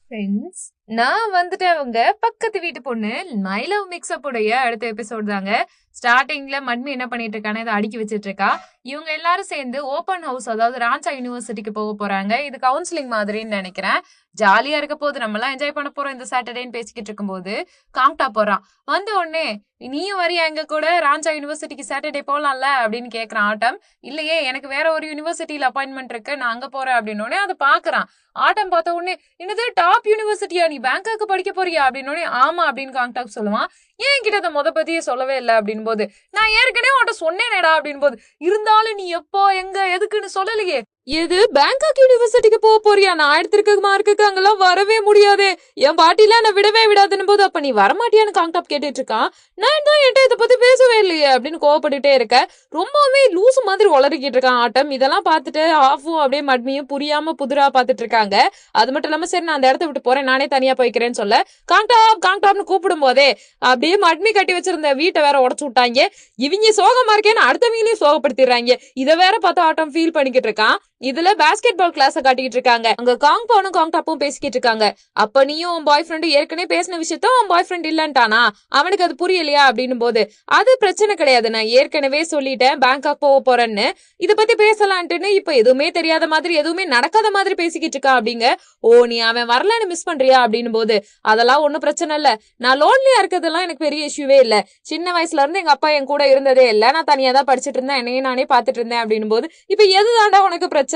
Friends, நான் வந்துட்டேன். அவங்க பக்கத்து வீட்டு பொண்ணு மை லவ் மிக்ஸ்அப் உடைய அடுத்த எபிசோட் தாங்க. ஸ்டார்டிங்ல மட்மி என்ன பண்ணிட்டு இருக்கானே இதை அடுக்கி வச்சிட்டு இருக்கா. இவங்க எல்லாரும் சேர்ந்து ஓபன் ஹவுஸ், அதாவது ராஞ்சா யூனிவர்சிட்டிக்கு போக போறாங்க. இது கவுன்சிலிங் மாதிரின்னு நினைக்கிறேன். ஜாலியா இருக்க போது, நம்ம எல்லாம் என்ஜாய் பண்ண போறோம் இந்த சாட்டர்டேன்னு பேசிக்கிட்டு இருக்கும்போது காங்டா போறான். வந்த உடனே நீயும் வரியா எங்க கூட ராஞ்சா யூனிவர்சிட்டிக்கு சாட்டர்டே போலாம்ல அப்படின்னு கேக்குறான் ஆட்டம். இல்லையே, எனக்கு வேற ஒரு யூனிவர்சிட்டியில அப்பாயின்மெண்ட் இருக்கு, நான் அங்க போறேன் அப்படின்னு உடனே அதை பாக்குறான். ஆட்டம் பார்த்த உடனே, என்னது டாப் யூனிவர்சிட்டியா, நீ பேங்காக்கு படிக்க போறியா அப்படின்னு ஆமா அப்படின்னு காங்டாக் சொல்லுவான். ஏன் கிட்ட அதை பத்தியே சொல்லவே இல்லை அப்படின்னு போது, நான் ஏற்கனவே உன்ட்ட சொன்னேனேடா அப்படின்னு போது, இருந்தாலும் நீ எப்போ எங்க எதுக்குன்னு சொல்லலையே. எது பேங்காக் யூனிவர்சிட்டிக்கு போக போறியா? நான் எடுத்திருக்க மார்க்குக்கு அங்கெல்லாம் வரவே முடியாது, என் பாட்டிலாம் என்ன விடவே விடாதுன்னு போது, அப்ப நீ வரமாட்டியான்னு காங்டாப் கேட்டுட்டு இருக்கான். நான் தான் என்கிட்ட இதை பத்தி பேசவே இல்லையே அப்படின்னு கோவப்பட்டுட்டே இருக்க. ரொம்பவே லூசு மாதிரி உளறிக்கிட்டு இருக்கான் ஆட்டம். இதெல்லாம் பார்த்துட்டு ஆஃபும் அப்படியே மட்மியும் புரியாம புதிரா பாத்துட்டு இருக்காங்க. அது மட்டும் இல்லாம சரி நான் அந்த இடத்த விட்டு போறேன், நானே தனியா போய்க்கிறேன்னு சொல்ல காங்டாப்னு கூப்பிடும் போதே அப்படியே மட்மி கட்டி வச்சிருந்த வீட்டை வேற உடச்சு விட்டாங்க. இவங்க சோகமா இருக்கேன்னு அடுத்தவங்களையும் சோகப்படுத்திடுறாங்க. இதை வேற பார்த்து ஆட்டம் ஃபீல் பண்ணிக்கிட்டு இருக்கான். இதுல பாஸ்கெட் பால் கிளாஸ் காட்டிக்கிட்டு இருக்காங்க. அங்க காங்பானும் காங்டாப்பும் பேசிக்கிட்டு இருக்காங்க. அப்ப நீயும் உன் பாய் ஃப்ரெண்டு ஏற்கனவே பேசின விஷயத்த உன் பாய் ஃப்ரெண்ட் இல்லன்ட்டானா, அவனுக்கு அது புரியலையா அப்படின்னு போது, அது பிரச்சனை கிடையாது, நான் ஏற்கனவே சொல்லிட்டேன் பேங்காக் போக போறேன்னு, இத பத்தி பேசலான்ட்டுன்னு இப்ப எதுவுமே தெரியாத மாதிரி எதுவுமே நடக்காத மாதிரி பேசிக்கிட்டு இருக்கா அப்படிங்க. ஓ, நீ அவன் வரலன்னு மிஸ் பண்றியா அப்படின்னு போது, அதெல்லாம் ஒன்னும் பிரச்சனை இல்ல, நான் லோன்லியா இருக்கிறதெல்லாம் எனக்கு பெரிய இஷ்யூவே இல்ல, சின்ன வயசுல இருந்து எங்க அப்பா என் கூட இருந்ததே இல்ல, நான் தனியா தான் படிச்சுட்டு இருந்தேன், என்னையே நானே பாத்துட்டு இருந்தேன் அப்படின்னு போது, இப்ப எதுதாண்டா உனக்கு பிரச்சனை,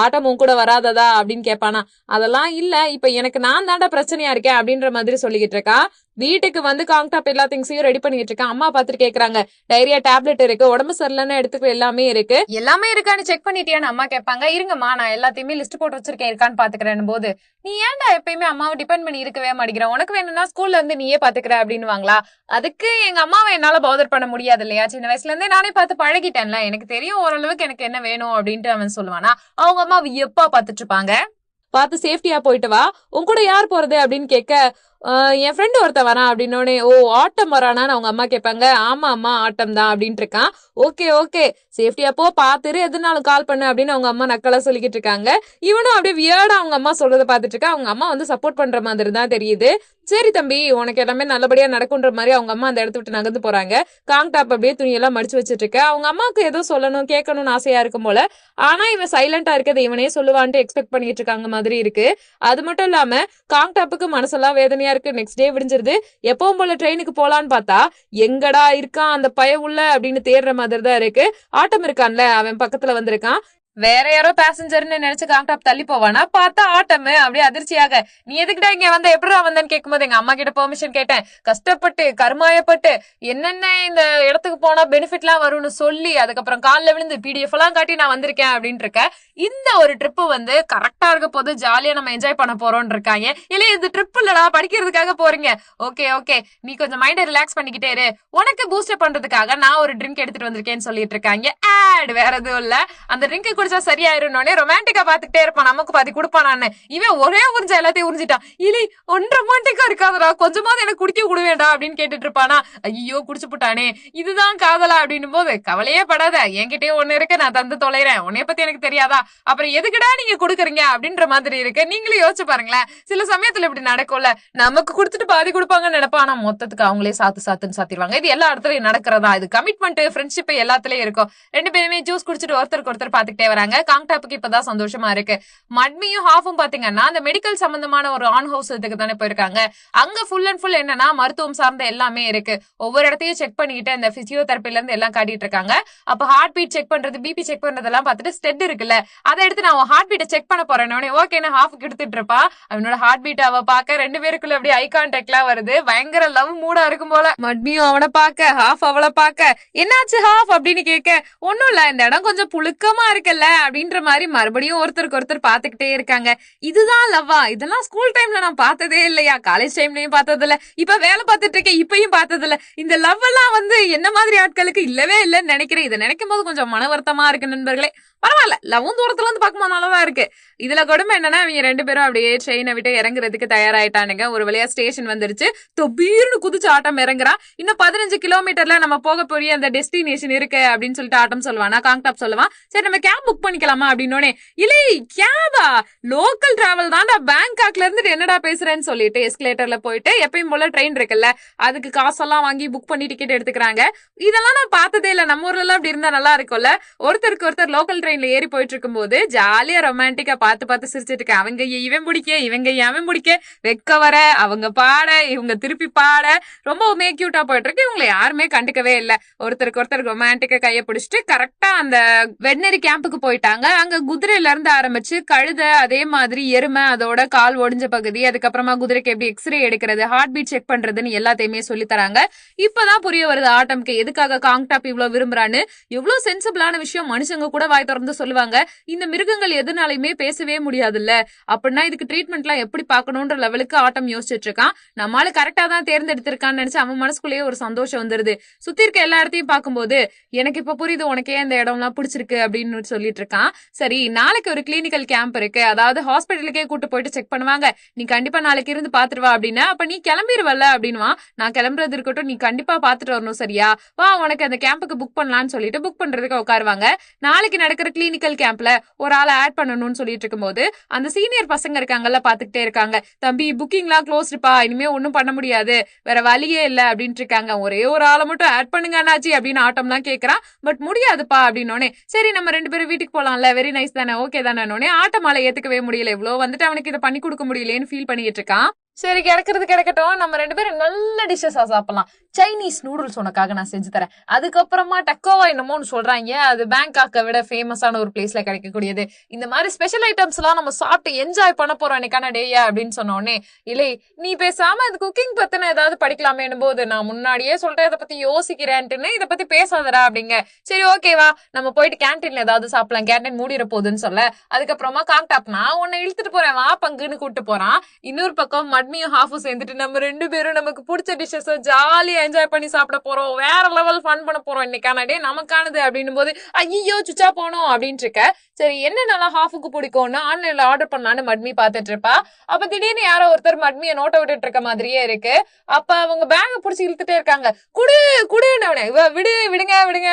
ஆட்டமும் கூட வராததா அப்படின்னு கேட்பானா. அதெல்லாம் இல்ல, இப்ப எனக்கு நான் தாண்டா பிரச்சனையா இருக்கேன் அப்படின்ற மாதிரி சொல்லிக்கிட்டு இருக்கா. வீட்டுக்கு வந்து காங்டாப் எல்லா திங்ஸையும் ரெடி பண்ணிட்டு இருக்கான். அம்மா பாத்துட்டு கேக்குறாங்க, டைரியா டேப்லெட் இருக்கு, உடம்பு சரியில்லைன்னு எடுத்துக்கிற எல்லாமே இருக்கான்னு செக் பண்ணிட்டியான்னு அம்மா கேட்பாங்க. இருங்கம்மா, நான் எல்லாத்தையுமே லிஸ்ட் போட்டு வச்சிருக்கேன், இருக்கான்னு பாத்துக்கிறேன் போது, நீ ஏன்டா எப்பயுமே அம்மாவை டிபெண்ட் பண்ணி இருக்கவே மாட்டேங்கிற, உனக்கு வேணும்னா ஸ்கூல்ல இருந்து நீயே பாத்துக்கிற அப்படின்னு வாங்களா. அதுக்கு எங்க அம்மாவை என்னால பவுதர் பண்ண முடியாது இல்லையா, சின்ன வயசுல இருந்தே நானே பார்த்து பழகிட்டேன்ல, எனக்கு தெரியும் ஓரளவுக்கு எனக்கு என்ன வேணும் அப்படின்ட்டு அவன் சொல்லுவானா. அவங்க அம்மா எப்பா பாத்துட்டு இருப்பாங்க. பார்த்து சேஃப்டியா போயிட்டு வா, உன் கூட யார் போறது அப்படின்னு கேட்க, என் ஃப்ரெண்டு ஒருத்த வரான் அப்படின்னோடனே, ஓ ஆட்டம் வரானான்னு அவங்க அம்மா கேட்பாங்க. ஆமா அம்மா ஆட்டம் தான் அப்படின்ட்டு இருக்கான். ஓகே ஓகே, சேஃப்டியா போ, பாத்துரு, எதுனாலும் கால் பண்ணு அப்படின்னு அவங்க அம்மா நக்கலா சொல்லிக்கிட்டு இருக்காங்க. இவனும் அப்படியே வியர்டா அவங்க அம்மா சொல்றதை பாத்துட்டு இருக்கா. அவங்க அம்மா வந்து சப்போர்ட் பண்ற மாதிரி தான் தெரியுது. சரி தம்பி, உனக்கு எல்லாமே நல்லபடியா நடக்குன்ற மாதிரி அவங்க அம்மா அந்த இடத்த விட்டு நகர்ந்து போறாங்க. காங்டாப் அப்படியே துணியெல்லாம் மடிச்சு வச்சிட்டு இருக்க. அவங்க அம்மாவுக்கு ஏதோ சொல்லணும் கேட்கணும்னு ஆசையா இருக்கும் போல, ஆனா இவன் சைலண்டா இருக்கதை இவனே சொல்லுவான்ட்டு எக்ஸ்பெக்ட் பண்ணிட்டு இருக்காங்க மாதிரி இருக்கு. அது மட்டும் இல்லாம காங்டாப்புக்கு மனசெல்லாம் வேதனையா இருக்கு. நெக்ஸ்ட் டே விடிஞ்சிருது. எப்பவும் போல ட்ரெயினுக்கு போலான்னு பார்த்தா, எங்கடா இருக்கான் அந்த பய உள்ள அப்படின்னு தேடுற மாதிரி தான் இருக்கு. ஆட்டம் இருக்கான்ல, அவன் பக்கத்துல வந்திருக்கான். வேற யாரோ பேசஞ்சர்னு நினைச்சு காங்டாப் தள்ளி போவானா, பார்த்தா ஆட்டம் அப்படியே அதிர்ச்சியாக, நீ எதுக்கிட்ட இங்க வந்த, எப்படா வந்தேன்னு கேட்கும்போது எங்க அம்மா கிட்ட பெர்மிஷன் கேட்டேன், கஷ்டப்பட்டு கருமாயப்பட்டு என்னென்ன இந்த இடத்துக்கு போனா பெனிஃபிட் எல்லாம் வரும்னு சொல்லி அதுக்கப்புறம் காலில் விழுந்து பிடிஎஃப் எல்லாம் காட்டி நான் வந்திருக்கேன் அப்படின்னு இருக்க. இந்த ஒரு ட்ரிப்பு வந்து கரெக்டா இருக்க போது, ஜாலியா நம்ம என்ஜாய் பண்ண போறோம்னு இருக்காங்க. இல்ல இது ட்ரிப் இல்லடா, படிக்கிறதுக்காக போறீங்க. ஓகே ஓகே, நீ கொஞ்சம் மைண்டை ரிலாக்ஸ் பண்ணிக்கிட்டே இரு, உனக்கு பூஸ்டர் பண்றதுக்காக நான் ஒரு ட்ரிங்க் எடுத்துட்டு வந்திருக்கேன்னு சொல்லிட்டு இருக்காங்க. ஆட் வேற எதுவும் இல்ல, அந்த ட்ரிங்க் குடிச்சா சரியாயிருந்தோடனே ரொமான்டிக்கா பாத்துக்கிட்டே இருப்பான், நமக்கு பாதி கொடுப்பானான்னு. இவன் ஒரே உறிஞ்ச எல்லாத்தையும் உறிஞ்சிட்டான். இல்லை ஒன் ரொமான்டிக்கா இருக்காதடா, கொஞ்சமாவது எனக்கு குடிக்க விடுவேண்டா அப்படின்னு கேட்டுட்டு இருப்பானா. ஐயோ குடிச்சு போட்டானே, இதுதான் காதலா அப்படின்னும் போது, கவலையே படாத, என்கிட்டயே ஒண்ணு இருக்கு, நான் தந்து தொலைறேன், உன்னைய பத்தி எனக்கு தெரியாதா, அப்புறம் எதுக்குடா நீங்க கொடுக்குறீங்க அப்படின்ற மாதிரி இருக்கு. நீங்களும் யோசிச்சு பாருங்களேன், சில சமயத்துல இப்படி நடக்கும்ல, நமக்கு கொடுத்துட்டு பாதி கொடுப்பாங்கன்னு நினைப்பா, ஆனா மொத்தத்துக்கு அவங்களே சாத்துன்னு சாத்திடுவாங்க. இது எல்லா இடத்துலயும் நடக்கிறதா, இது கமிட்மெண்ட் ஃப்ரெண்ட்ஷிப் எல்லாத்துலயும் இருக்கும். ரெண்டு பேருமே ஜூஸ் குடிச்சிட்டு ஒருத்தருக்கு ஒருத்தர் பாத்துக்கிட்டே வராங்க. காங்டாப்புக்கு இப்பதான் சந்தோஷமா இருக்கு. மட்மியும் ஹாஃபும் பாத்தீங்கன்னா அந்த மெடிக்கல் சம்பந்தமான ஒரு ஆன் ஹவுஸ் இதுக்கு தானே போயிருக்காங்க. அங்க ஃபுல் அண்ட் ஃபுல் என்னன்னா மருத்துவம் சார்ந்த எல்லாமே இருக்கு. ஒவ்வொரு இடத்தையும் செக் பண்ணிட்டு இந்த பிசியோதெரபில இருந்து எல்லாம் காட்டிட்டு இருக்காங்க. அப்ப ஹார்ட் பீட் செக் பண்றது, பிபி செக் பண்றதெல்லாம் பார்த்துட்டு ஸ்டெட் இருக்குல்ல, அதை எடுத்து நான் ஹார்ட் பீட்டை செக் பண்ண போறேன். ஓகேன்னு ஹாஃபுக்கு எடுத்துட்டு இருப்பா. அவனோட ஹார்ட் பீட் அவ பாக்க, ரெண்டு பேருக்குள்ள அப்படியே ஐ கான்டாக்ட்லாம் வருது. பயங்கர லவ் மூடா இருக்கும் போல. மட்மியும் அவனை பாக்க, ஹாஃப் அவளை பாக்க, என்னாச்சு ஹாஃப் அப்படின்னு கேட்க, ஒன்னும் இல்ல, இந்த இடம் கொஞ்சம் புழுக்கமா இருக்குல்ல அப்படின்ற மாதிரி மறுபடியும் ஒருத்தருக்கு ஒருத்தர் பாத்துக்கிட்டே இருக்காங்க. இதுதான் லவ்வா, இதெல்லாம் ஸ்கூல் டைம்ல நான் பார்த்ததே இல்லையா, காலேஜ் டைம்லயும் பார்த்தது இல்ல, இப்ப வேலை பார்த்துட்டு இருக்கேன் இப்பயும் பார்த்தது இல்ல, இந்த லவ் எல்லாம் வந்து என்ன மாதிரி ஆட்களுக்கு இல்லவே இல்லைன்னு நினைக்கிறேன். இதை நினைக்கும் போது கொஞ்சம் மன வருத்தமா இருக்கு நண்பர்களே. பரவாயில்ல, லவ்வும் தூரத்துல இருந்து பார்க்கும்போது நல்லாதான் இருக்கு. இதுல கொடுமை என்னன்னா, இவங்க 2 பேரும் அப்படியே ட்ரெயினை விட்டு இறங்குறதுக்கு தயாராயிட்டானுங்க. ஒரு வழியா ஸ்டேஷன் வந்துருச்சு. தொபீர்னு குதிச்சு ஆட்டம் இறங்குறா. இன்னும் 15 கிலோமீட்டர்ல நம்ம போக போய் அந்த டெஸ்டினேஷன் இருக்கு அப்படின்னு சொல்லிட்டு ஆட்டம் சொல்லுவானா. காங்டாப் சொல்லுவான், சரி நம்ம கேப் புக் பண்ணிக்கலாமா அப்படின்னோடனே, இல்லை கேபா, லோக்கல் டிராவல் தான்டா, பேங்காக்ல இருந்துட்டு என்னடா பேசுறேன்னு சொல்லிட்டு எஸ்கலேட்டர்ல போயிட்டு எப்பயும் போல ட்ரெயின் இருக்குல்ல, அதுக்கு காசெல்லாம் வாங்கி புக் பண்ணி டிக்கெட் எடுத்துக்கிறாங்க. இதெல்லாம் நான் பார்த்ததே இல்ல. நம்ம ஊர்ல எல்லாம் அப்படி இருந்தா நல்லா இருக்கும்ல. ஒருத்தருக்கு ஒருத்தர் லோக்கல் ட்ரெயின்ல ஏறி போயிட்டு இருக்கும் போது ஜாலியா ரொமான்டிக்கா பார்த்து சிரிச்சிட்டு இருக்கேன். அவங்க இவன் பிடிக்க, இவங்க அவன் பிடிக்க, வெக்க வர, அவங்க பாட, இவங்க திருப்பி பாட, ரொம்பவுமே கியூட்டா போயிட்டு இருக்கு. இவங்களை யாருமே கண்டுக்கவே இல்ல. ஒருத்தருக்கு ஒருத்தர் ரொமான்டிக்கா கைய பிடிச்சிட்டு கரெக்டா அந்த வெட்னரி கேம்புக்கு போயிட்டாங்க. அங்க குதிரையில இருந்து ஆரம்பிச்சு கழுத, அதே மாதிரி எருமை, அதோட கால் ஒடிஞ்ச பகுதி, அதுக்கப்புறமா குதிரைக்கு எப்படி எக்ஸ்ரே எடுக்கிறது, ஹார்ட் பீட் செக் பண்றதுன்னு எல்லாத்தையுமே சொல்லி தராங்க. இப்பதான் புரிய வருது ஆட்டம்க்கு எதுக்காக காங்டாப் இவ்வளவு விரும்புறான்னு. எவ்வளவு சென்சிபிளான விஷயம் மனுஷங்க கூட வாய் திறந்து சொல்லுவாங்க. இந்த மிருகங்கள் எதுனாலுமே பேசவே முடியாதுல்ல. அப்படின்னா இதுக்கு ட்ரீட்மெண்ட் எல்லாம் எப்படி பாக்கணும்ன்ற லெவலுக்கு ஆட்டம் யோசிச்சுட்டு இருக்கான். நம்மளால கரெக்டா தான் தேர்ந்தெடுத்திருக்கான்னு நினைச்சு அவன் மனசுக்குள்ளேயே ஒரு சந்தோஷம் வந்துருது. சுத்தி இருக்க எல்லா இடத்தையும் பார்க்கும்போது எனக்கு இப்ப புரியுது உனக்கே இந்த இடம் எல்லாம் பிடிச்சிருக்கு அப்படின்னு சொல்லிட்டு இருக்கான். சரி, நாளைக்கு ஒரு கிளினிக்கல் கேம்ப் இருக்கு, அதாவது ஹாஸ்பிட்டலுக்கே கூட்டு போயிட்டு செக் பண்ணுவாங்க, நீ கண்டிப்பா நாளைக்கு இருந்து பாத்துருவா அப்படின்னா, அப்ப நீ கிளம்பிடுவல்ல அப்படின்னுவா. நான் கிளம்புறது இருக்கட்டும், நீ கண்டிப்பா பாத்துட்டு வரணும் சரியா, வா உனக்கு அந்த கேம்புக்கு புக் பண்ணலாம்னு சொல்லிட்டு புக் பண்றதுக்கு உட்காருவாங்க. நாளைக்கு நடக்கிற கிளினிக்கல் கேம்ப்ல ஒரு ஆளை ஆட் பண்ணணும்னு சொல்லிட்டு இருக்கும்போது அந்த சீனியர் பசங்க இருக்காங்கல்ல பாத்துக்கிட்டே இருக்காங்க. தம்பி புக்கிங்லாம் க்ளோஸ்டுப்பா, இனிமே ஒன்னும் பண்ண முடியாது, வேற வழியே இல்ல அப்படின்ட்டு இருக்காங்க. ஒரே ஒரு ஆளை மட்டும் ஆட் பண்ணுங்க அண்ணாச்சி அப்படின்னு ஆட்டம்லாம் கேக்குறான். பட் முடியாதுப்பா அப்படின்னோடனே, சரி நம்ம 2 பேரும் வீட்டுக்கு போலாம்ல, வெரி நைஸ் தானே, ஓகே தானே. ஆட்டமால ஏத்துக்கவே முடியல. இவ்வளவு வந்துட்டு அவனுக்கு இதை பண்ணி கொடுக்க முடியலன்னு ஃபீல் பண்ணிட்டு இருக்கான். சரி கிடக்கிறது கிடக்கட்டும், நம்ம 2 பேரும் நல்ல டிஷ்ஷஸா சாப்பிடலாம். சைனீஸ் நூடுல்ஸ் உனக்காக நான் செஞ்சு தரேன். அதுக்கப்புறமா டக்கோவா என்னமோன்னு சொல்றாங்க, அது பேங்காக்கை விட ஃபேமஸான ஒரு பிளேஸ்ல கிடைக்கக்கூடியது. இந்த மாதிரி ஸ்பெஷல் ஐட்டம்ஸ் எல்லாம் நம்ம சாப்பிட்டு என்ஜாய் பண்ண போறோம் இன்னைக்கான டேயா அப்படின்னு சொன்னோடனே, இல்லை நீ பேசாம அது குக்கிங் பத்தின ஏதாவது படிக்கலாமேன்னு போது, நான் முன்னாடியே சொல்றேன் இதை பத்தி யோசிக்கிறேன்ட்டுன்னு, இதை பத்தி பேசாதடா அப்படிங்க. சரி ஓகேவா, நம்ம போயிட்டு கேன்டீன்ல ஏதாவது சாப்பிடலாம், கேன்டீன் மூடிற போகுதுன்னு சொல்ல, அதுக்கப்புறமா காங்டாப் நான் உன்னை இழுத்துட்டு போறேன் வா பங்குன்னு கூப்பிட்டு போறான். இன்னொரு பக்கம் மட்மியும் ஹாஃபும் சேர்ந்துட்டு நம்ம 2 பேரும் நமக்கு பிடிச்ச டிஷ்ஷஸ் ஜாலியா என்ஜாய் பண்ணி சாப்பிட போறோம், வேற லெவல் ஃபன் பண்ண போறோம் இன்னைக்கான டே நமக்கானது அப்படின்னும் போது ஐயோ சுச்சா போனோம் அப்படின்னு இருக்க. சரி என்னென்னலாம் ஹாஃபுக்கு பிடிக்கும்னு ஆன்லைன்ல ஆர்டர் பண்ணலான்னு மட்மி பாத்துட்டு இருப்பா. அப்ப திடீர்னு யாரோ ஒருத்தர் மட்மியை நோட்ட விட்டுட்டு இருக்க மாதிரியே இருக்கு. அப்ப அவங்க பேங்க புடிச்சு இழுத்துட்டே இருக்காங்க. குடுன்னு இவ விடுங்க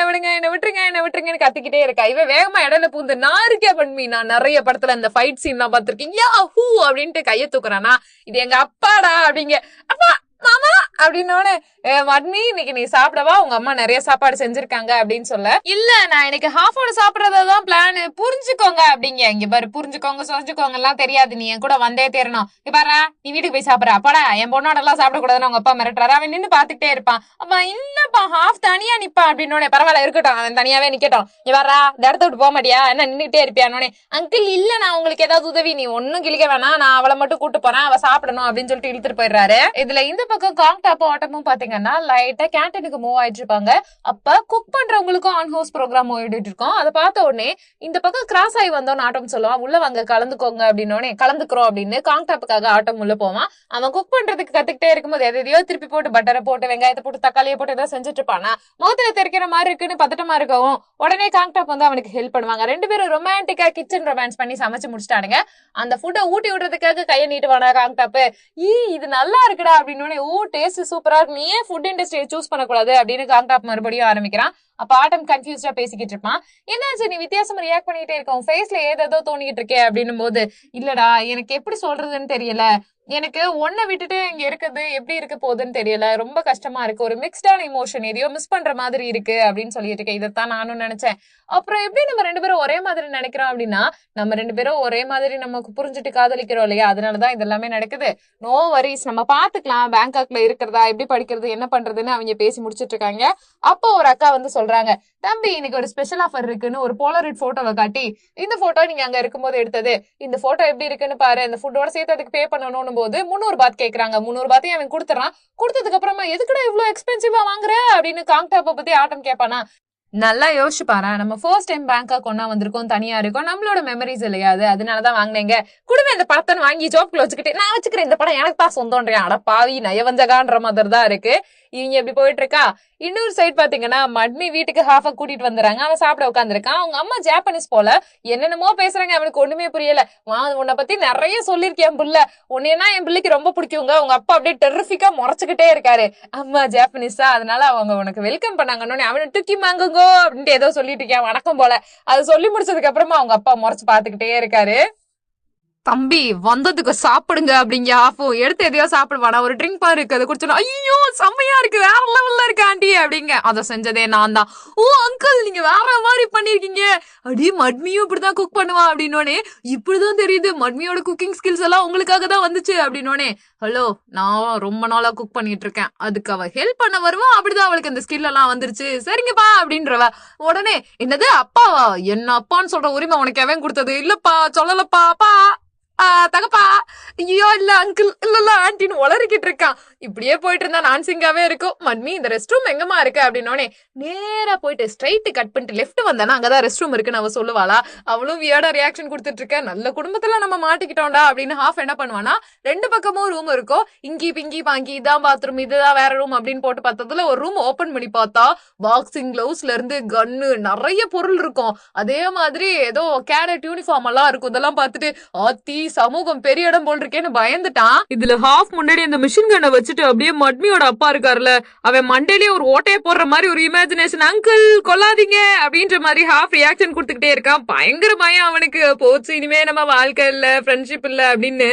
என்ன விட்டுருங்கன்னு கத்திக்கிட்டே இருக்கா. இவ வேகமா இடையில பூந்து, நான் இருக்கேன் மட்மி, நான் நிறைய படத்துல இந்த ஃபைட் சீன் எல்லாம் பாத்திருக்கேன், யா ஹூ அப்படின்ட்டு கைய தூக்குறானா. இது எங்க அப்பாடா அப்படிங்க. அப்பா மாமா அப்படின்னோடனே, மட்மி இன்னைக்கு நீ சாப்பிடவா, உங்க அம்மா நிறைய சாப்பாடு செஞ்சிருக்காங்க அப்படின்னு சொல்ல, இல்ல நான் இன்னைக்கு ஹாஃபோட சாப்பிடறதான் பிளான், புரிஞ்சுக்கோங்க அப்படிங்க. இங்க பாரு, புரிஞ்சுக்கோங்க எல்லாம் தெரியாது, நீ என் கூட வந்தே தேரணும். பாரா நீ வீட்டுக்கு போய் சாப்பிடற, அப்பாடா என் பொண்ணோட எல்லாம் சாப்பிடக்கூடாதுன்னு அவங்க அப்பா மிரட்டுறாரு. அவன் நின்று பாத்துக்கிட்டே இருப்பான். அப்ப இல்லப்பா ஹாஃப் தனியா நிப்பா அப்படின்னோட, பரவாயில்ல இருக்கட்டும் அவன் தனியாவே நிக்கட்டும், நீ வரா இந்த இடத்த விட்டு போக மாட்டியா, என்ன நின்றுட்டே இருப்பியானோடனே, அங்கிள் இல்ல நான் உங்களுக்கு ஏதாவது உதவி, நீ ஒன்னும் கிளிக்க வேணாம், நான் அவளை மட்டும் கூட்டு போறேன், அவ சாப்பிடணும் அப்படின்னு சொல்லிட்டு இழுத்துட்டு போயிடுறாரு. இதுல இந்த பக்கம் காங்டாப்பும் ஆட்டமும் பாத்தீங்கன்னா லைட்டா கேன்டீனுக்கு மூவ் ஆயிட்டு இருப்பாங்க. அப்ப குக் பண்றவங்களுக்கும் ஆன் ஹவுஸ் ப்ரோக்ராம் ஓடிட்டு இருக்கோம். அதை பார்த்த உடனே இந்த பக்கம் கிராஸ் ஆகி வந்தோன்னு ஆட்டம் சொல்லுவான், உள்ள வாங்க கலந்துக்கோங்க அப்படின்னோடனே, கலந்துக்கிறோம் அப்படின்னு காங்டாப்புக்காக ஆட்டம் உள்ள போவான். அவன் குக் பண்றதுக்கு கத்துக்கிட்டே இருக்கும்போது எதையோ திருப்பி போட்டு பட்டரை போட்டு வெங்காயத்தை போட்டு தக்காளியை போட்டு ஏதாவது செஞ்சுட்டு இருப்பானா. முகத்துல தெரிக்கிற மாதிரி இருக்குன்னு பதட்டமா இருக்கவும் உடனே காங்டாப் வந்து அவனுக்கு ஹெல்ப் பண்ணுவாங்க. 2 பேரும் ரொமான்டிக்கா கிச்சன் ரொமான்ஸ் பண்ணி சமைச்சு முடிச்சிட்டானுங்க. அந்த ஃபுட்டை ஊட்டி விடுறதுக்காக கையை நீட்டுவானா காங்டாப்பு. இது நல்லா இருக்குடா அப்படின்னு, ஓ டேஸ்ட் சூப்பரா இருக்கு, நீ ஏன் ஃபுட் இண்டஸ்ட்ரியை சூஸ் பண்ணக்கூடாது அப்படின்னு காங்டாப் மறுபடியும் ஆரம்பிக்கிறான். அப்ப ஆட்டம் கன்ஃபியூஸ்டா பேசிக்கிட்டு இருப்பான். என்னாச்சு நீ வித்தியாசமா ரியாக்ட் பண்ணிட்டே இருக்க, உன் ஃபேஸ்ல ஏதோ தோணிக்கிட்டு இருக்கே அப்படின்னும் போது, இல்லடா எனக்கு எப்படி சொல்றதுன்னு தெரியல, எனக்கு ஒன்ன விட்டுட்டு இங்க இருக்குது எப்படி இருக்க போகுதுன்னு தெரியல, ரொம்ப கஷ்டமா இருக்கு, ஒரு மிக்ஸ்டான இமோஷன், எதையோ மிஸ் பண்ற மாதிரி இருக்கு அப்படின்னு சொல்லிட்டு இருக்கேன். இதைத்தான் நானும் நினைச்சேன். அப்புறம் எப்படி நம்ம 2 பேரும் ஒரே மாதிரி நினைக்கிறோம் அப்படின்னா, நம்ம 2 பேரும் ஒரே மாதிரி நமக்கு புரிஞ்சுட்டு காதலிக்கிறோம் இல்லையா, அதனாலதான் இதெல்லாமே நடக்குது. நோ வரிஸ், நம்ம பாத்துக்கலாம், பேங்காக்ல இருக்கிறதா, எப்படி படிக்கிறது, என்ன பண்றதுன்னு அவங்க பேசி முடிச்சிட்டு இருக்காங்க. அப்போ ஒரு அக்கா வந்து சொல்றாங்க, தம்பி இன்னைக்கு ஒரு ஸ்பெஷல் ஆஃபர் இருக்குன்னு ஒரு போலரிட் போட்டோவை காட்டி, இந்த போட்டோ நீங்க அங்க இருக்கும்போது எடுத்தது, இந்த போட்டோ எப்படி இருக்குன்னு பாரு, இந்த ஃபுட்டோட சேர்த்து அதுக்கு பே பண்ணணும்னு போது 300 பாத் கேக்குறாங்க. 300 பாத்தையும் அவன் கொடுத்துறான். கொடுத்ததுக்கு அப்புறமா எதுக்குடா இவ்வளவு எக்ஸ்பென்சிவா வாங்குற அப்படின்னு காங்டாப்பை பத்தி ஆட்டம் கேட்பானா. நல்லா யோசிச்சு பாரு, நம்ம ஃபர்ஸ்ட் டைம் பேங்காக் கொண்டா வந்திருக்கோம், தனியா இருக்கோம், நம்மளோட மெமரிஸ் இல்லையா அது, அதனாலதான் வாங்கினேங்க, குடும்ப இந்த படத்தை வாங்கி ஜோப்ல வச்சுக்கிட்டு நான் வச்சுக்கிறேன், இந்த படம் எனக்கு தான் சொந்தம்ன்றேன். அட பாவி நயவஞ்சகான்ற மாதிரி தான் இருக்கு. இவங்க எப்படி போயிட்டு இருக்கா. இன்னொரு சைட் பாத்தீங்கன்னா மட்மி வீட்டுக்கு ஹாஃபா கூட்டிட்டு வந்துறாங்க. அவன் சாப்பிட உட்காந்துருக்கான். அவங்க அம்மா ஜாப்பனீஸ் போல என்னென்னமோ பேசுறாங்க, அவனுக்கு ஒண்ணுமே புரியல. உன்னை பத்தி நிறைய சொல்லிருக்கேன் புள்ள, உன்னையனா என் பிள்ளைக்கு ரொம்ப பிடிக்குங்க. உங்க அப்பா அப்படியே டெரிஃபிக்கா முறைச்சுக்கிட்டே இருக்காரு. அம்மா ஜாப்பனீஸா, அதனால அவங்க உனக்கு வெல்கம் பண்ணாங்கன்னு அவனை தூக்கி மாங்குங்கோ அப்படின்ட்டு ஏதோ சொல்லிட்டு இருக்கேன் வணக்கம் போல. அது சொல்லி முடிச்சதுக்கு அப்புறமா அவங்க அப்பா முறைச்சு பாத்துக்கிட்டே இருக்காரு. தம்பி வந்ததுக்கு சாப்பிடுங்க அப்படிங்க ஆஃபும் எடுத்து எதையோ சாப்பிடுவானா, ஒரு ட்ரிங்க் பாரு இருக்கு, அதை குடிச்சோன்னா ஐயோ செம்மையா இருக்கு, வேற லெவல்ல இருக்கு ஆண்டி அப்படிங்க. அதை செஞ்சதே நான் தான். ஓ அங்கிள் நீங்க வேற மாதிரி பண்ணிருக்கீங்க, அப்படியே மட்மியும் இப்படிதான் குக் பண்ணுவா அப்படின்னோடனே இப்படிதான் தெரியுது மட்மியோட குக்கிங் ஸ்கில்ஸ் எல்லாம் உங்களுக்காக தான் வந்துச்சு அப்படின்னோடனே, ஹலோ நான் ரொம்ப நாளா குக் பண்ணிட்டு இருக்கேன், அதுக்கு அவ ஹெல்ப் பண்ண வருவா, அப்படிதான் அவளுக்கு அந்த ஸ்கில் எல்லாம் வந்துருச்சு, சரிங்கப்பா அப்படின்றவ. உடனே என்னது அப்பாவா, என்ன அப்பான்னு சொல்ற உரிமை உனக்கு எவன் கொடுத்தது, இல்லப்பா சொல்லலப்பா அப்பா தகப்பா, ஐயோ இல்ல அங்கிள் இல்ல ஆண்டின்னு உளறிக்கிட்டு இருக்கான். இப்படியே போயிட்டு இருந்தா நான்சிங்காவே இருக்கும். மட்மி இந்த ரெஸ்ட் ரூம் எங்கம்மா இருக்கு அப்படின்னோடனே நேரா போயிட்டு ஸ்ட்ரைட் கட் பண்ணிட்டு லெஃப்ட் வந்தானா அங்கதான் ரெஸ்ட் ரூம் இருக்குன்னு அவ சொல்லுவாளா. அவளும் வியர்டா ரியாக்ஷன் கொடுத்துட்டு இருக்க. நல்ல குடும்பத்துல நம்ம மாட்டிக்கிட்டோம்டா அப்படின்னு ஹாஃப் என்ன பண்ணுவானா, ரெண்டு பக்கமும் ரூம் இருக்கும், இங்கி பிங்கி பாங்கி இதான் பாத்ரூம் இதுதான் வேற ரூம் அப்படின்னு போட்டு பார்த்ததுல ஒரு ரூம் ஓபன் பண்ணி பார்த்தா பாக்ஸிங் கிளவுஸ்ல இருந்து கன்னு நிறைய பொருள் இருக்கும். அதே மாதிரி ஏதோ கேடட் யூனிஃபார்ம் எல்லாம் இருக்கும். இதெல்லாம் பார்த்துட்டு ஆத்தி சமூகம் பெரிய இடம் போல் இருக்கேன்னு பயந்துட்டான். இதுல ஹாஃப் முன்னாடி அந்த மிஷின் கண்ணை வச்சுட்டு அப்படியே மட்மியோட அப்பா இருக்காருல, அவன் மண்டையிலேயே ஒரு ஓட்டையை போடுற மாதிரி ஒரு இமேஜினேஷன், அங்கிள் கொல்லாதீங்க அப்படின்ற மாதிரி ஹாஃப் ரியாக்ஷன் கொடுத்துக்கிட்டே இருக்கான். பயங்கர பயம் அவனுக்கு, போச்சு இனிமே நம்ம வாழ்க்கை இல்ல ஃப்ரெண்ட்ஷிப் இல்ல அப்படின்னு.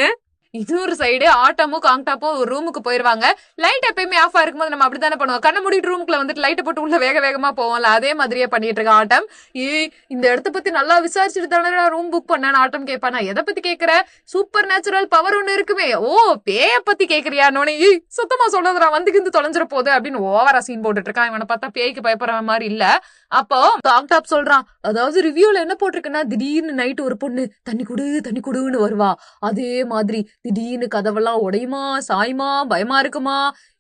இன்னொரு சைடு ஆட்டமும் காங்டாப்பும் ஒரு ரூமுக்கு போயிருவாங்க. லைட் எப்பயுமே ஆஃபா இருக்கும்போது நம்ம அப்படித்தானே பண்ணுவோம், கண்ண மூடிட்டு ரூமுக்குள்ள வந்துட்டு லைட்டை போட்டு உள்ள வேக வேகமா போவோம்ல, அதே மாதிரியே பண்ணிட்டு இருக்க ஆட்டம். இந்த இடத்த பத்தி நல்லா விசாரிச்சுட்டு தானே ரூம் புக் பண்ண ஆட்டம் கேட்பானா, எதை பத்தி கேக்குற, சூப்பர் நேச்சுரல் பவர் ஒண்ணு இருக்குமே, ஓ பேய பத்தி கேக்குறியானோனே சுத்தமா சொல்றதுடா வந்துக்கிந்து தொலைஞ்சிட போகுது அப்படின்னு ஓவரா சீன் போட்டுட்டு இருக்கான். இவனை பார்த்தா பேய்க்கு பயப்படுற மாதிரி இல்ல. அப்போ காங்டாப் சொல்றான், அதாவது ரிவ்யூல என்ன போட்டிருக்குன்னா திடீர்னு நைட் ஒரு பொண்ணு தண்ணி குடுன்னு வருவா, அதே மாதிரி திடீர்னு கதவெல்லாம் உடையுமா சாயுமா பயமா இருக்குமா,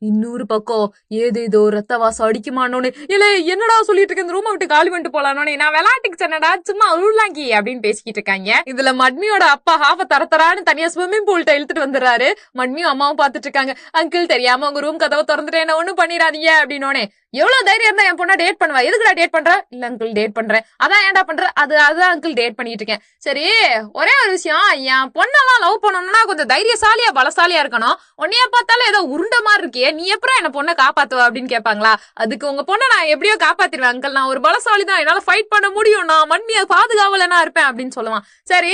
இன்னொரு பக்கம் ஏதேதோ ரத்த வாசம் அடிக்குமானோன்னு. இல்ல என்னடா சொல்லிட்டு இருக்க, இந்த ரூமை விட்டு காலி பண்ணிட்டு போலானோன்னு, நான் விளையாட்டுக்கு சொன்னடா சும்மா உருளாங்கி அப்படின்னு பேசிக்கிட்டு இருக்காங்க. இதுல மட்மியோட அப்பா ஹாஃப தரத்தரான்னு தனியா ஸ்விம்மிங் பூல்ட்ட இழுத்துட்டு வந்துடுறாரு. மட்மியும் அம்மாவும் பாத்துட்டு இருக்காங்க. அங்கிள் தெரியாம உங்க ரூம் கதவை திறந்துட்டு என்ன ஒண்ணும் பண்ணிடாதீங்க அப்படின்னோடனே, எவ்வளவு தைரியம் இருந்தா என் பொண்ணா டேட் பண்ணுவா, எதுக்குடா டேட் பண்ற, இல்ல அங்கிள் டேட் பண்றேன், அதான் ஏன்டா பண்ற, அதுதான் அங்கிள் டேட் பண்ணிட்டு இருக்கேன். சரி ஒரே ஒரு விஷயம், என் பொண்ணெல்லாம் லவ் பண்ணணும்னா கொஞ்சம் தைரியசாலியா பலசாலியா இருக்கணும், உன்னைய பார்த்தாலும் ஏதோ உருண்ட மாதிரி இருக்கியே, நீ எப்பறம் என்ன பொண்ணை காப்பாத்துவ அப்படின்னு கேட்பாங்களா. அதுக்கு உங்க பொண்ணை நான் எப்படியோ காப்பாத்திடுவேன் அங்கிள், நான் ஒரு பலசாலி தான், என்னால ஃபைட் பண்ண முடியும், நான் மண்ணிய பாதுகாவலனா இருப்பேன் அப்படின்னு சொல்லுவான். சரி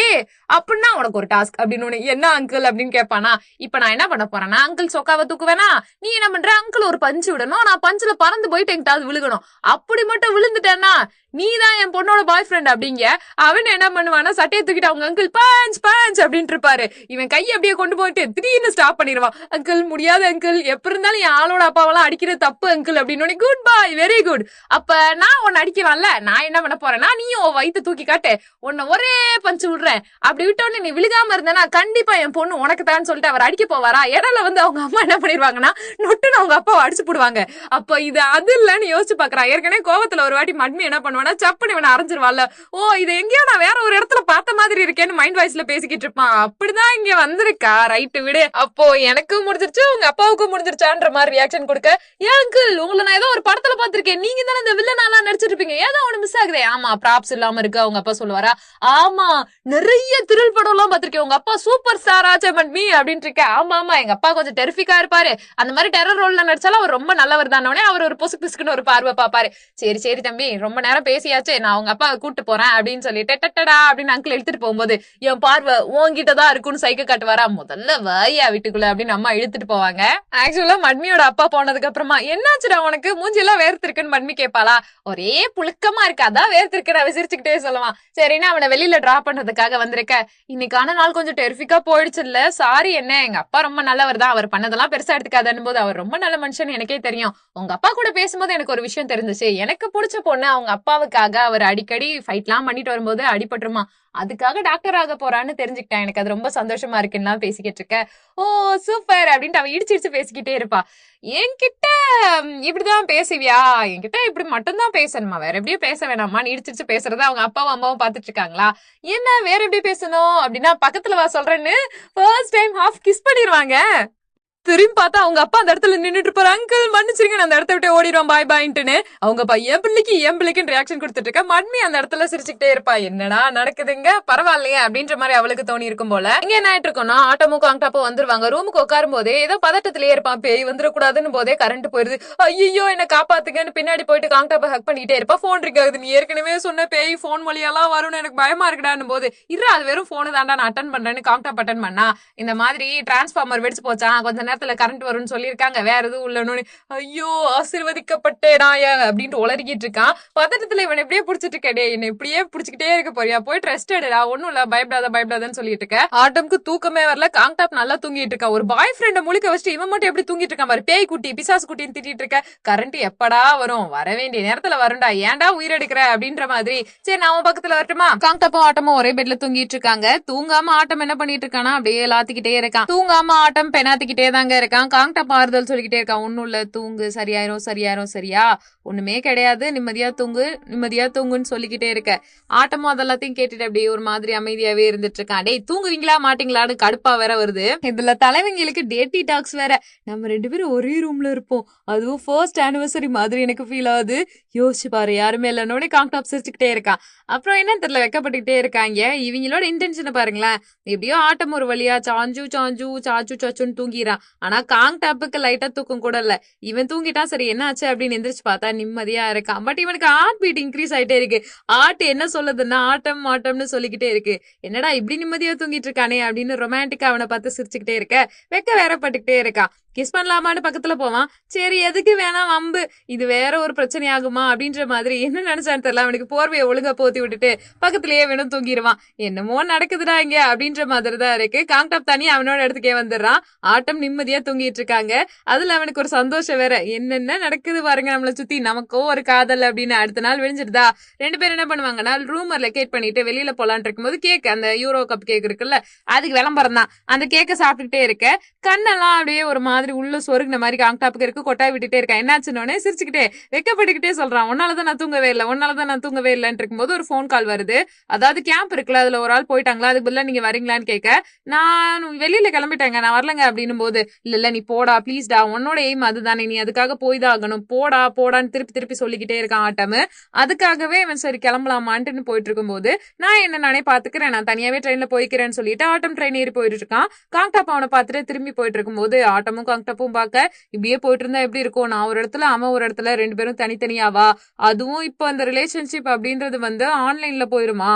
அப்படின்னா உனக்கு ஒரு டாஸ்க் அப்படின்னு. என்ன அங்கிள் அப்படின்னு கேட்பானா, இப்ப நான் என்ன பண்ண போறேன்னா அங்கிள் சொக்காவை தூக்குவேனா, நீ என்ன பண்ற அங்கிள் ஒரு பஞ்சு விடணும், நான் பஞ்சுல பறந்து போயிட்டு எங்கிட்டாவது விழுகணும், அப்படி மட்டும் விழுந்துட்டேன்னா நீதான் என் பொண்ணோட பாய் ஃப்ரெண்ட் அப்படிங்க. அவன் என்ன பண்ணுவானா சட்டையை தூக்கிட்டு அவங்க அங்கிள் பஞ்ச் பஞ்ச் அப்படின்ட்டு இருப்பாரு. இவன் கையை அப்படியே கொண்டு போயிட்டு திடீர்னு ஸ்டாப் பண்ணிடுவான். அங்கிள் முடியாது அங்கிள், எப்ப இருந்தாலும் என் ஆளோட அப்பாவெல்லாம் அடிக்கிறது தப்பு அங்கிள் அப்படின்னு. குட் பாய் வெரி குட். அப்ப நான் உன்னை அடிக்கலாம்ல, நான் என்ன பண்ண போறேன்னா நீயும் வயிற்று தூக்கி காட்டு, உன்னை ஒரே பஞ்சு விடுறேன், அப்படி விட்டோன்னு நீ விழுகாம இருந்தேன்னா கண்டிப்பா என் பொண்ணு உனக்கு தான் சொல்லிட்டு அவர் அடிக்க போவாரா. இடையில வந்து அவங்க அம்மா என்ன பண்ணிருவாங்கன்னா நொட்டுன்னு அவங்க அப்பாவை அடிச்சு போடுவாங்க. அப்ப இது அது இல்லன்னு யோசிச்சு பாக்குறான். ஏற்கனவே கோவத்துல ஒரு வாட்டி மட்மி என்ன பண்ணுவானா சப்புன்னு இவனை அரைஞ்சிருவாள்ல, ஓ இது எங்கேயோ நான் வேற ஒரு இடத்துல பார்த்த மாதிரி இருக்கேன்னு மைண்ட் வாய்ஸ்ல பேசிக்கிட்டு இருப்பான். அப்படிதான் இங்க வந்திருக்கா, ரைட்டு விடு. அப்போ எனக்கும் முடிஞ்சிருச்சு உங்க அப்பாவுக்கும் முடிஞ்சிருச்சான்ற மாதிரி ரியாக்ஷன் கொடுக்க, ஏன் அங்கிள் உங்களை நான் ஏதோ ஒரு படத்துல பாத்திருக்கேன், நீங்க தானே இந்த வில்லனாலாம் நடிச்சிட்டு இருப்பீங்க, ஏதோ ஒண்ணு மிஸ் ஆகுதே. ஆமா ப்ராப்ஸ் இல்லாம இருக்கு அவங்க அப்பா சொல்லுவாரா. ஆமா நிறைய திருள் படம் எல்லாம் பாத்திருக்கேன், உங்க அப்பா சூப்பர் ஸ்டார் ஆச்சே மட்மி அப்படின்ட்டு இருக்க. ஆமா ஆமா எங்க அப்பா கொஞ்சம் டெரிஃபிக்கா இருப்பாரு, அந்த மாதிரி டெரர் ரோல்ல நடிச்சாலும் அவர் ரொம்ப நல்லவர் தானே, அவர் ஒரு பொசுக்கு பிசுக்குன்னு ஒரு பார்வை பாப்பாரு. சரி சரி தம்பி ரொம்ப நேரம் பேசியாச்சு, நான் அவங்க அப்பா கூட்டு போறேன் அப்படின்னு சொல்லிட்டு டட்டடா அப்படின்னு அங்கிள் எடுத்துட்டு போகும்போது என் பார்வை உன்கிட்டதான் இருக்குன்னு சைக்கிள் காட்டுவாரா. முதல்ல வாயா வீட்டுக்குள்ள அப்படின்னு அம்மா இழுத்துட்டு போவாங்க. ஆக்சுவலா மட்மியோட அப்பா போனதுக்கு அப்புறமா என்னாச்சுடா உனக்கு மூஞ்சி எல்லாம் வேர்த்திருக்குன்னு மட்மி கேட்பாளா. ஒரே புழுக்கமா இருக்கு அதான் வேர்த்திருக்குன்னு அவ சிரிச்சுக்கிட்டே சொல்லுவான். சரின்னா அவனை வெளியில டிராப் பண்றதுக்காக வந்திருக்க, இன்னைக்கான நாள் கொஞ்சம் டெரிஃபிக்கா போயிடுச்சு இல்ல, சாரி என்ன, எங்க அப்பா ரொம்ப நல்லவர் தான், அவர் பண்ணதெல்லாம் பெருசா எடுத்துக்காதுன்னு போது அவர் ரொம்ப நல்ல மனுஷன் எனக்கே தெரியும். உங்க அப்பா கூட பேசும்போது எனக்கு ஒரு விஷயம் தெரிஞ்சுச்சு, எனக்கு பிடிச்ச பொண்ணு அவங்க அப்பாவுக்காக அவர் அடிக்கடி ஃபைட்லாம் பண்ணிட்டு வரும்போது அடிபட்டுருமா, அதுக்காக டாக்டர் ஆக போறான்னு தெரிஞ்சுக்கிட்டேன், எனக்கு அது ரொம்ப சந்தோஷமா இருக்குன்னா பேசிக்கிட்டு இருக்க. ஓ சூப்பர் அப்படின்ட்டு அவ இடிச்சு பேசிக்கிட்டே இருப்பா. என்கிட்ட இப்படிதான் பேசுவியா, என்கிட்ட இப்படி மட்டும்தான் பேசணுமா, வேற எப்படியும் பேச வேணாமா, நீ இடிச்சிருச்சு பேசுறத அவங்க அப்பாவும் அம்மாவும் பாத்துட்டு இருக்காங்களா, என்ன வேற எப்படி பேசணும் அப்படின்னா பக்கத்துல வா சொல்றேன்னு ஃபர்ஸ்ட் டைம் ஹாஃப் கிஸ் பண்ணிடுவாங்க. திரும்பி பார்த்தா அவங்க அப்பா அந்த இடத்துல நின்னுட்டு இருப்பாரு. அங்கிள் மன்னிச்சிருங்க, அந்த இடத்த விட்டு ஓடிடுவான் பாய் பாயின்ட்டுன்னு. அவங்க அப்பா என் பிள்ளைக்குன்னு ரியாக்ஷன் கொடுத்துட்டு இருக்க. மட்மி அந்த இடத்துல சிரிச்சுக்கிட்டே இருப்பா. என்னடா நடக்குதுங்க, பரவாயில்லையே அப்படின்ற மாதிரி அவளுக்கு தோணி இருக்கும் போல. இங்க என்ன ஆயிட்டு இருக்கோம்னா, ஆட்டமும் காங்டாப்பும் வந்துருவாங்க. ரூமுக்கு உட்காரும் போதே ஏதோ பதட்டத்திலேயே இருப்பான். பேய் வந்துடக்கூடாதுன்னு போதே கரண்ட் போயிருது. ஐயோ என்ன காப்பாத்துங்கன்னு பின்னாடி போயிட்டு காங்டாப்பை ஹக் பண்ணிட்டே இருப்பா. போன் இருக்காது. நீ ஏற்கனவே சொன்ன பேய் போன் வழியெல்லாம் வரும்னு எனக்கு பயமா இருக்குடான்னு போது, இல்ல அது வெறும் போனு தாண்டா, நான் அட்டன் பண்றேன்னு காங்டாப் அட்டன் பண்ணா. இந்த மாதிரி டிரான்ஸ்பார்மர் வெடிச்சு போச்சா, கொஞ்ச நேரத்துல கரண்ட் வரும்னு சொல்லியிருக்காங்க, வேற எதுவும் இல்லன்னு. ஐயோ ஆசீர்வதிக்கப்பட்டேனாய அப்படின்ட்டு உளறிக்கிட்டு இருக்கான். பதட்டத்துல இவன் எப்படியே புடிச்சிட்டு இருக்கே, என்ன இப்படியே புடிச்சுக்கிட்டே இருக்க போறியா, போயிட்டு ரெஸ்ட் எடுடா, ஒண்ணும் இல்ல, பயப்படாதன்னு சொல்லிட்டு இருக்க. ஆட்டம்க்கு தூக்கமே வரல. காங்டாப் நல்லா தூங்கிட்டு இருக்கா. ஒரு பாய் ஃப்ரெண்ட முழிக்க வச்சுட்டு இவன் மட்டும் எப்படி தூங்கிட்டு இருக்கான் பாரு. பேய் குட்டி பிசாசு குட்டின்னு திட்டிட்டு இருக்க. கரண்ட் எப்படா வரும், வர வேண்டிய நேரத்துல வரும்டா, ஏன்டா உயிரெடுக்கிற அப்படின்ற மாதிரி. சரி நான் அவன் பக்கத்துல வரட்டுமா. காங்டாப்பும் ஆட்டமும் ஒரே பெட்ல தூங்கிட்டு இருக்காங்க. தூங்காம ஆட்டம் என்ன பண்ணிட்டு இருக்கானா, அப்படியே லாத்திக்கிட்டே இருக்கான். தூங்காம ஆட்டம் பெனாத்திக்கிட்டே தாங்க இருக்கான். காங்டாப் ஆறுதல் சொல்லிக்கிட்டே இருக்கான். ஒண்ணும் இல்ல, தூங்கு, சரியாயிரும் சரியா, ஒண்ணுமே கிடையாது, நிம்மதியா தூங்குன்னு சொல்லிக்கிட்டே இருக்க. ஆட்டமும் அதெல்லாத்தையும் கேட்டுட்டு அப்படியே ஒரு மாதிரி அமைதியாவே இருந்துட்டு இருக்கான். டேய் தூங்குவீங்களா மாட்டீங்களான்னு கடுப்பா வேற வருது. இதுல தலைவங்களுக்கு டேட்டி டாக்ஸ் வேற. நம்ம 2 பேரும் ஒரே ரூம்ல இருப்போம், அதுவும் ஃபர்ஸ்ட் ஆனிவர்சரி மாதிரி எனக்கு ஃபீல் ஆகுது. யோசிச்சு பாரு, யாருமே இல்லைன்னோட காங்டாப் சிரிச்சுக்கிட்டே இருக்கான். அப்புறம் என்ன தெரியல, வெக்கப்பட்டுக்கிட்டே இருக்காங்க. இவங்களோட இன்டென்ஷனை பாருங்களேன். எப்படியோ ஆட்டம் ஒரு வழியா சாச்சுன்னு தூங்கிறான். ஆனா காங்டாப்புக்கு லைட்டா தூக்கம் கூட இல்ல. இவன் தூங்கிட்டான், சரி என்ன ஆச்சு அப்படின்னு எந்திரிச்சு பார்த்தா நிம்மதியா இருக்கான். பட் இவனுக்கு ஹார்ட் பீட் இன்க்ரீஸ் ஆயிட்டே இருக்கு. ஆட்டு என்ன சொல்லுதுன்னா ஆட்டம்னு சொல்லிக்கிட்டே இருக்கு. என்னடா இப்படி நிம்மதியா தூங்கிட்டு இருக்கானே அப்படின்னு ரொமான்டிக்கா அவனை பார்த்து சிரிச்சுக்கிட்டே இருக்க. வெக்க வேற பட்டுக்கிட்டே இருக்கான். கிஸ் பண்ணலாமான்னு பக்கத்துல போவான். சரி எதுக்கு வேணாம் வம்பு, இது வேற ஒரு பிரச்சனை ஆகுமா அப்படின்ற மாதிரி என்ன நினைச்சான்னு தெரியல. அவனுக்கு போர்வையை ஒழுங்கா போத்தி விட்டுட்டு பக்கத்திலேயே வேணும் தூங்கிடுவான். என்னமோ நடக்குதுடா இங்க அப்படின்ற மாதிரி தான் இருக்கு. காங்டாப் தனி அவனோட இடத்துக்கே வந்துடுறான். ஆட்டம் நிம்மதியா தூங்கிட்டு இருக்காங்க. அதுல அவனுக்கு ஒரு சந்தோஷம் வேற. என்னென்ன நடக்குது பாருங்க நம்மளை சுத்தி, நமக்கோ ஒரு காதல் அப்படின்னு. அடுத்த நாள் விழிஞ்சிருதா 2 பேரும் என்ன பண்ணுவாங்கன்னா, ரூமர் லொகேட் பண்ணிட்டு வெளியில போலான் இருக்கும்போது கேக், அந்த யூரோ கப் கேக் இருக்குல்ல, அதுக்கு விளம்பரம் தான். அந்த கேக்கை சாப்பிட்டுக்கிட்டே இருக்க. கண்ணெல்லாம் அப்படியே ஒரு மாதிரி உள்ள சொருகின மாதிரி காங்டாப்புக்கு இருக்கு. கொட்டாய் விட்டுட்டே இருக்கான். என்னாச்சுன்னு சிரிச்சுக்கிட்டே வெக்கப்பட்டுக்கிட்டே சொல்றான், உன்னாலதான் நான் தூங்கவே இல்லைன்னு இருக்கும்போது ஒரு போன் கால் வருது. அதாவது கேம்ப் இருக்குல்ல, அதுல ஒரு ஆள் போயிட்டாங்களா, அதுக்கு பதிலா நீங்க வரீங்களான்னு கேட்க, நான் வெளியில கிளம்பிட்டேங்க, நான் வரலங்க அப்படின்னும் போது, இல்ல நீ போடா ப்ளீஸ்டா, உன்னோட எய்ம் அதுதானே, நீ அதுக்காக போய் தான் ஆகணும், போடான்னு திருப்பி சொல்லிக்கிட்டே இருக்கான் ஆட்டம். அதுக்காகவே இவன் சரி கிளம்பலாமான்ட்டு போயிட்டு இருக்கும் போது, நான் நானே பாத்துக்கிறேன், நான் தனியாவே ட்ரெயின்ல போய்க்கிறேன்னு சொல்லிட்டு ஆட்டம் ட்ரெயின் ஏறி போயிட்டு இருக்கான். காங்டாப் அவனை பார்த்துட்டு திரும்பி போயிட்டு இருக்கும் போது ஆட்டமும் காங்டாப்பும் பார்க்க, இப்படியே போயிட்டு இருந்தா எப்படி இருக்கும், நான் ஒரு இடத்துல அவன் ஒரு இடத்துல 2 பேரும் தனித்தனியாவா, அதுவும் இப்போ அந்த ரிலேஷன்ஷிப் அப்படின்றது ஆன்லைன்ல போயிருமா,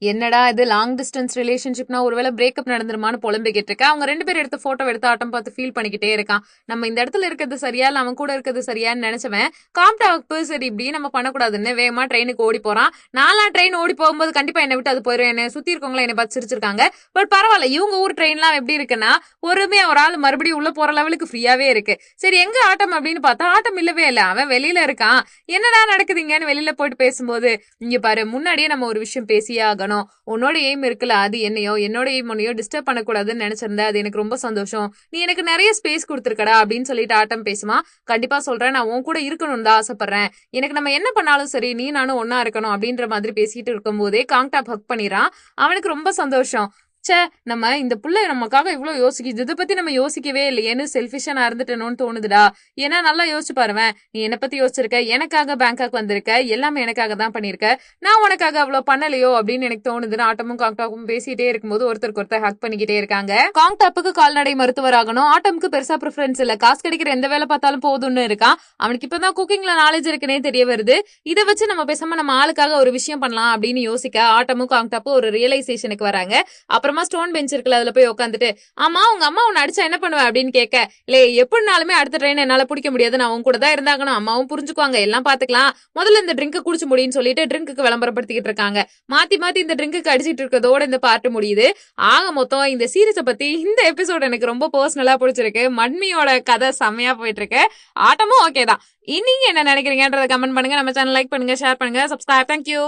என்னடா இது லாங் டிஸ்டன்ஸ் ரிலேஷன்ஷிப்னா ஒருவேளை பிரேக்கப் நடந்துருமான்னு புலம்பிக்கிட்டு இருக்கேன். அவங்க 2 பேரும் எடுத்து போட்டோ எடுத்து ஆட்டம் பார்த்து ஃபீல் பண்ணிக்கிட்டே இருக்கான். நம்ம இந்த இடத்துல இருக்கிறது சரியா இல்ல அவன் கூட இருக்கிறது சரியான்னு நினைச்சவன் காம்டாவுக்கு சரி இப்படி நம்ம பண்ணக்கூடாதுன்னு வேகமா ட்ரெயினுக்கு ஓடி போறான். நாலாம் ட்ரெயின் ஓடி போகும்போது கண்டிப்பா என்னை விட்டு அது போயிடும். என்னை சுத்தி இருக்கவங்களா என்னை பார்த்து சிரிச்சிருக்காங்க. பட் பரவாயில்ல, இவங்க ஊர் ட்ரெயின்லாம் எப்படி இருக்குன்னா ஒருமே ஒரு ஆள் மறுபடியும் உள்ள போற லெவலுக்கு ஃப்ரீயாவே இருக்கு. சரி எங்க ஆட்டம் அப்படின்னு பார்த்தா ஆட்டம் இல்லவே இல்லை, அவன் வெளியில இருக்கான். என்னடா நடக்குதுங்கன்னு வெளியில போயிட்டு பேசும்போது, இங்க பாரு முன்னாடியே நம்ம ஒரு விஷயம் பேசியே ஆகணும், உன்னோட எய்ம் இருக்குல்ல, அது என்னோட எய்ம் உன்னையோ டிஸ்டர்ப் பண்ணக்கூடாதுன்னு நினைச்சிருந்தேன், அது எனக்கு ரொம்ப சந்தோஷம், நீ எனக்கு நிறைய ஸ்பேஸ் கொடுத்துருக்கடா அப்படின்னு சொல்லிட்டு ஆட்டம் பேசுமா. கண்டிப்பா சொல்றேன், நான் உன் கூட இருக்கணும்னு தான் ஆசைப்படுறேன், எனக்கு நம்ம என்ன பண்ணாலும் சரி நீ நானும் ஒன்னா இருக்கணும் அப்படின்ற மாதிரி பேசிட்டு இருக்கும் போதே காங்டாப் ஹக் பண்ணிறான். அவனுக்கு ரொம்ப சந்தோஷம். நம்ம இந்த புள்ள நமக்காக இவ்வளவு யோசிக்குது, இதை பத்தி நம்ம யோசிக்கவே இல்லையேன்னு செல்ஃபிஷா நான் இருந்துட்டேனோன்னு தோணுதுடா. ஏன்னா நல்லா யோசிச்சு பாருவேன், நீ என்னை பத்தி யோசிச்சிருக்க, எனக்காக பேங்காக் வந்திருக்க, எல்லாமே எனக்காக தான் பண்ணிருக்க, நான் உனக்காக அவ்வளவு பண்ணலையோ அப்படின்னு எனக்கு தோணுதுன்னு ஆட்டமும் காங்டாப்பும் பேசிட்டே இருக்கும்போது ஒருத்தருக்கு ஒருத்தர் ஹக் பண்ணிக்கிட்டே இருக்காங்க. காங்டாப்புக்கு கால்நடை மருத்துவர் ஆகணும், ஆட்டமுக்கு பெருசா ப்ரிஃபரன்ஸ் இல்ல, காசு கிடைக்கிற எந்த வேலை பார்த்தாலும் போதும்னு இருக்கான். அவனுக்கு இப்பதான் குக்கிங்ல நாலேஜ் இருக்குன்னே தெரிய வருது. இதை வச்சு நம்ம பேசாம நம்ம ஆளுக்காக ஒரு விஷயம் பண்ணலாம் அப்படின்னு யோசிக்க ஆட்டமும் காங்டாப்பும் ஒரு ரியலைசேஷனுக்கு வராங்க. அப்புறமா ஸ்டோன் பெஞ்ச் இருக்குல்ல, அதுல போய் உட்காந்துட்டு, ஆமா உங்க அம்மா உன்னை அடிச்சா என்ன பண்ணுவ அப்படின்னு கேட்க, இல்ல எப்படினாலுமே அடுத்த ட்ரெயின் என்னால பிடிக்க முடியாது, நான் உங்க கூட தான் இருந்தாங்கணும், அம்மாவும் புரிஞ்சுக்குவாங்க, எல்லாம் பாத்துக்கலாம், முதல்ல இந்த ட்ரிங்க் குடிச்சு முடியும்னு சொல்லிட்டு ட்ரிங்க்கு விளம்பரப்படுத்திக்கிட்டு இருக்காங்க. மாத்தி இந்த ட்ரிங்க்கு அடிச்சிட்டு இருக்கதோட இந்த பார்ட் முடியுது. ஆக மொத்தம் இந்த சீரிஸை பத்தி இந்த எபிசோட் எனக்கு ரொம்ப பர்சனலா பிடிச்சிருக்கு. மட்மியோட கதை செம்மையா போயிட்டு இருக்கு. ஆட்டமும் ஓகே தான். நீங்க என்ன நினைக்கிறீங்கன்றத கமெண்ட் பண்ணுங்க. நம்ம சேனல் லைக் பண்ணுங்க, ஷேர் பண்ணுங்க, சப்ஸ்கிரைப். தேங்க்யூ.